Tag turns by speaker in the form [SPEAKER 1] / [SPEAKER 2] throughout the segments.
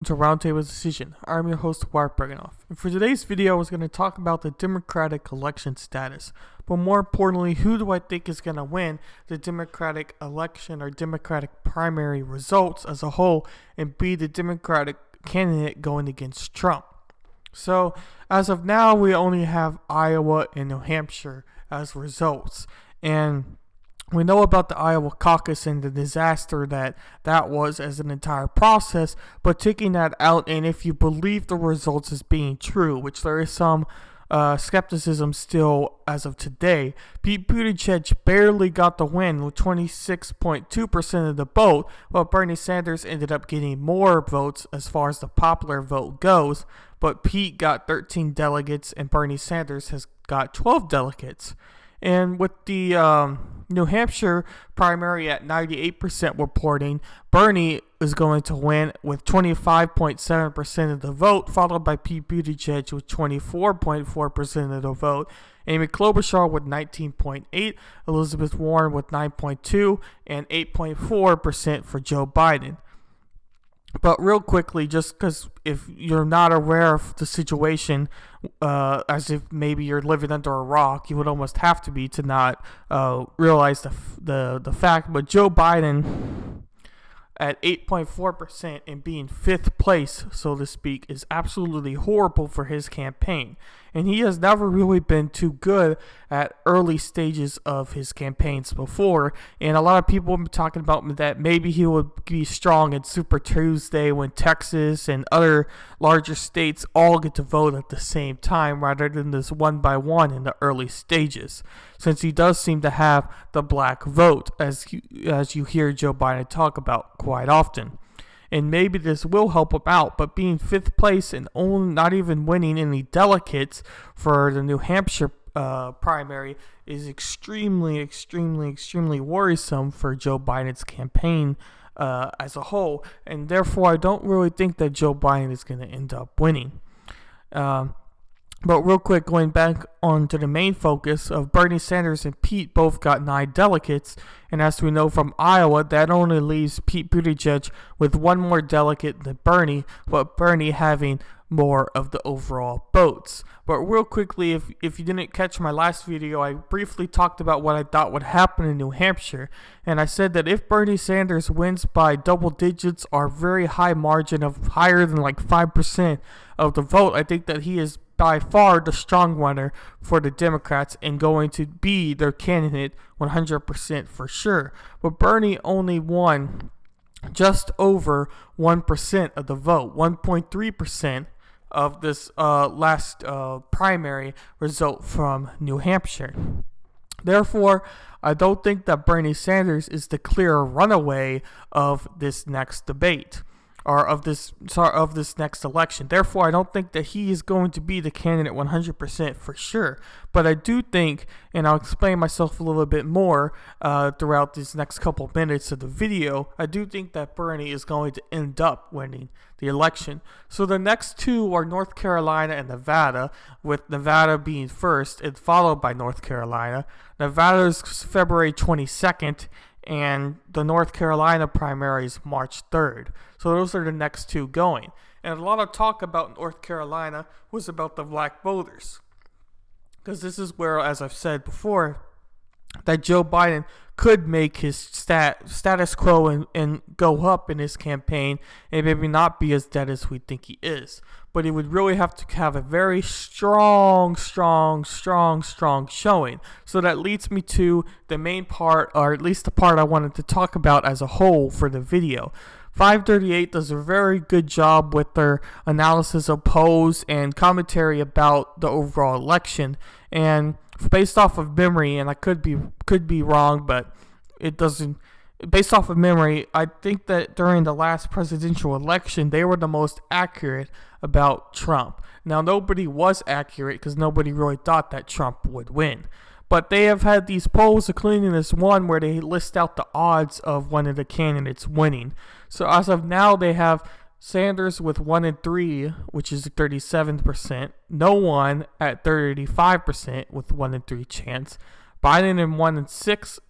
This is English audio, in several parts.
[SPEAKER 1] To Roundtable Decision. I'm your host, Wart Bergenoff. And for today's video, I was going to talk about the Democratic election status. But more importantly, who do I think is going to win the Democratic election or Democratic primary results as a whole and be the Democratic candidate going against Trump? So, as of now, we only have Iowa and New Hampshire as results. And we know about the Iowa caucus and the disaster that was as an entire process, but taking that out, and if you believe the results as being true, which there is some skepticism still as of today, Pete Buttigieg barely got the win with 26.2% of the vote, while Bernie Sanders ended up getting more votes as far as the popular vote goes, but Pete got 13 delegates and Bernie Sanders has got 12 delegates. And with the New Hampshire primary at 98% reporting, Bernie is going to win with 25.7% of the vote, followed by Pete Buttigieg with 24.4% of the vote, Amy Klobuchar with 19.8%, Elizabeth Warren with 9.2%, and 8.4% for Joe Biden. But real quickly, just because if you're not aware of the situation, as if maybe you're living under a rock, you would almost have to be to not realize the fact. But Joe Biden at 8.4% and being fifth place, so to speak, is absolutely horrible for his campaign. And he has never really been too good at early stages of his campaigns before. And a lot of people have been talking about that maybe he would be strong in Super Tuesday when Texas and other larger states all get to vote at the same time rather than this one by one in the early stages, since he does seem to have the black vote, as you hear Joe Biden talk about quite often. And maybe this will help him out, but being fifth place and only not even winning any delegates for the New Hampshire primary is extremely worrisome for Joe Biden's campaign as a whole, and therefore I don't really think that Joe Biden is going to end up winning. But real quick, going back on to the main focus of Bernie Sanders and Pete both got 9 delegates, and as we know from Iowa, that only leaves Pete Buttigieg with one more delegate than Bernie, but Bernie having more of the overall votes. But real quickly, if you didn't catch my last video, I briefly talked about what I thought would happen in New Hampshire, and I said that if Bernie Sanders wins by double digits or very high margin of higher than like 5% of the vote, I think that he is by far the strong runner for the Democrats and going to be their candidate 100% for sure. But Bernie only won just over 1% of the vote, 1.3% of this last primary result from New Hampshire. Therefore, I don't think that Bernie Sanders is the clear runaway of this next debate, or of this next election. Therefore, I don't think that he is going to be the candidate 100% for sure. But I do think, and I'll explain myself a little bit more throughout these next couple minutes of the video, I do think that Bernie is going to end up winning the election. So the next two are North Carolina and Nevada, with Nevada being first and followed by North Carolina. Nevada is February 22nd, and the North Carolina primary is March 3rd. So those are the next two going. And a lot of talk about North Carolina was about the black voters, because this is where, as I've said before, that Joe Biden could make his status quo and go up in his campaign and maybe not be as dead as we think he is. But he would really have to have a very strong showing. So that leads me to the main part, or at least the part I wanted to talk about as a whole for the video. 538 does a very good job with their analysis of polls and commentary about the overall election. And based off of memory, and I could be wrong, but it doesn't. Based off of memory, I think that during the last presidential election, they were the most accurate about Trump. Now, nobody was accurate because nobody really thought that Trump would win. But they have had these polls, including this one where they list out the odds of one of the candidates winning. So as of now, they have Sanders with 1 in 3, which is 37%. No one at 35% with 1 in 3 chance. Biden in 1 in 6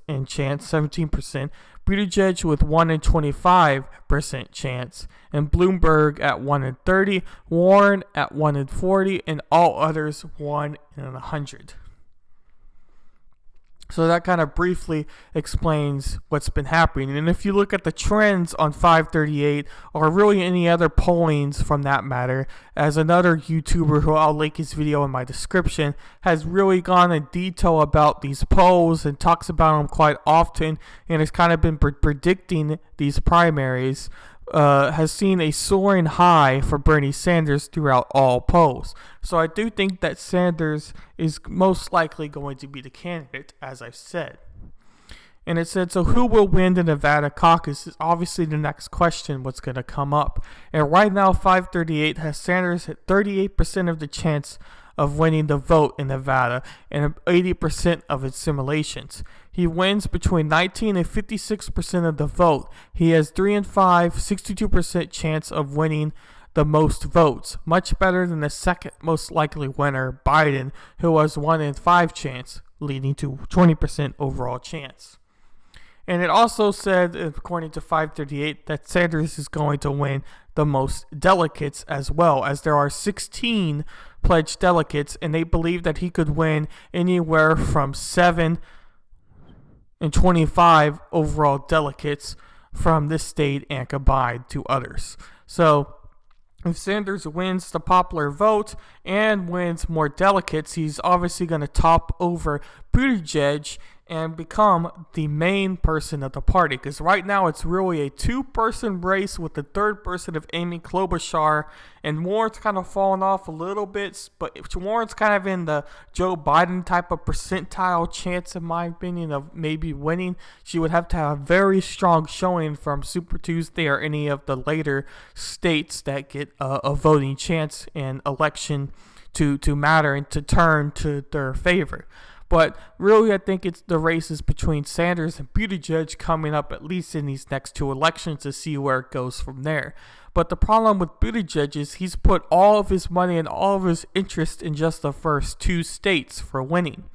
[SPEAKER 1] in chance, 17%, Buttigieg with 1 in 25% chance, and Bloomberg at 1 in 30, Warren at 1 in 40, and all others 1 in 100. So that kind of briefly explains what's been happening. And if you look at the trends on 538, or really any other pollings from that matter, as another YouTuber who I'll link his video in my description has really gone in detail about these polls and talks about them quite often, and has kind of been predicting these primaries, has seen a soaring high for Bernie Sanders throughout all polls. So I do think that Sanders is most likely going to be the candidate, as I've said. And it said, so who will win the Nevada caucus is obviously the next question what's going to come up. And right now, 538 has Sanders at 38% of the chance of winning the vote in Nevada and 80% of its simulations. He wins between 19 and 56% of the vote. He has 3 and 5, 62% chance of winning the most votes, much better than the second most likely winner, Biden, who has 1 in 5 chance, leading to 20% overall chance. And it also said, according to 538, that Sanders is going to win the most delegates as well, as there are 16 pledged delegates, and they believe that he could win anywhere from 7 and 25 overall delegates from this state and combined to others. So if Sanders wins the popular vote and wins more delegates, he's obviously going to top over Buttigieg and become the main person of the party. Because right now it's really a two-person race with the third person of Amy Klobuchar, and Warren's kind of fallen off a little bit, but Warren's kind of in the Joe Biden type of percentile chance, in my opinion, of maybe winning. She would have to have a very strong showing from Super Tuesday or any of the later states that get a voting chance and election to matter and to turn to their favor. But really, I think it's the races between Sanders and Buttigieg coming up, at least in these next two elections, to see where it goes from there. But the problem with Buttigieg is he's put all of his money and all of his interest in just the first two states for winning.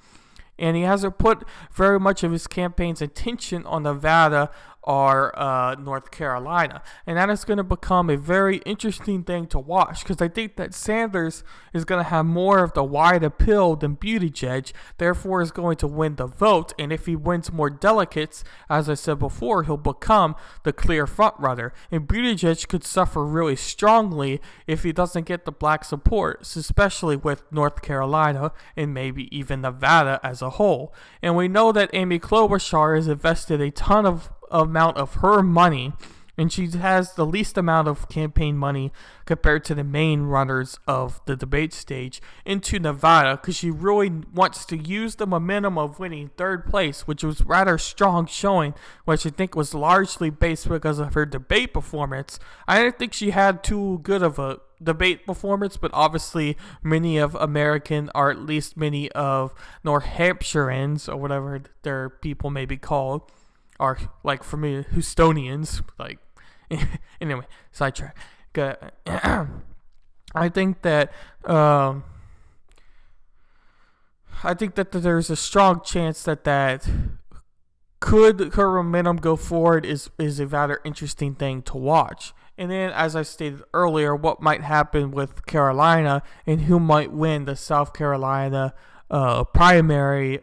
[SPEAKER 1] And he hasn't put very much of his campaign's attention on Nevada or North Carolina. And that is going to become a very interesting thing to watch, because I think that Sanders is going to have more of the wide appeal than Buttigieg, therefore is going to win the vote. And if he wins more delegates, as I said before, he'll become the clear frontrunner. And Buttigieg could suffer really strongly if he doesn't get the black support, especially with North Carolina and maybe even Nevada as a whole. And we know that Amy Klobuchar has invested a ton of amount of her money, and she has the least amount of campaign money compared to the main runners of the debate stage into Nevada, because she really wants to use the momentum of winning third place, which was rather strong showing, which I think was largely based because of her debate performance. I didn't think she had too good of a debate performance, but obviously many of American, or at least many of New Hampshireans, or whatever their people may be called, are, like, for me, Houstonians, like, anyway, sidetrack. I think that there's a strong chance that could her momentum go forward is a rather interesting thing to watch. And then, as I stated earlier, what might happen with Carolina and who might win the South Carolina primary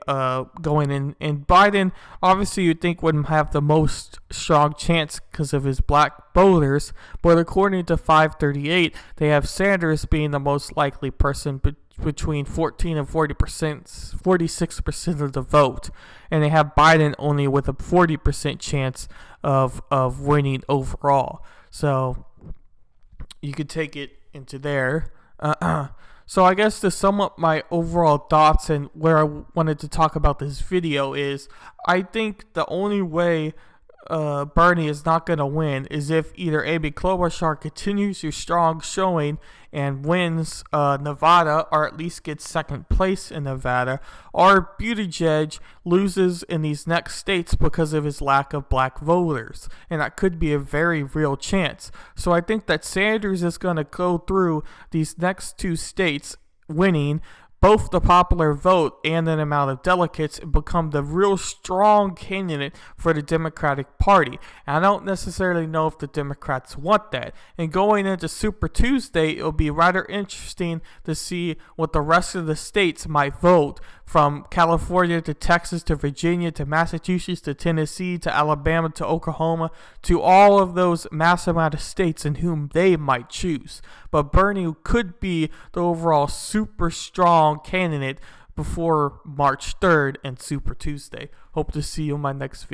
[SPEAKER 1] going in. And Biden, obviously, you'd think wouldn't have the most strong chance because of his black voters, but according to 538, they have Sanders being the most likely person between 14 and 40%, 46% of the vote, and they have Biden only with a 40% chance of winning overall. So you could take it into there. So I guess to sum up my overall thoughts and where I wanted to talk about this video is, I think the only way Bernie is not going to win is if either Amy Klobuchar continues her strong showing and wins Nevada, or at least gets second place in Nevada, or Buttigieg loses in these next states because of his lack of black voters, and that could be a very real chance. So I think that Sanders is going to go through these next two states winning, both the popular vote and an amount of delegates and become the real strong candidate for the Democratic Party. And I don't necessarily know if the Democrats want that. And going into Super Tuesday, it'll be rather interesting to see what the rest of the states might vote, from California to Texas to Virginia to Massachusetts to Tennessee to Alabama to Oklahoma, to all of those massive amount of states and whom they might choose. But Bernie could be the overall super strong candidate before March 3rd and Super Tuesday. Hope to see you in my next video.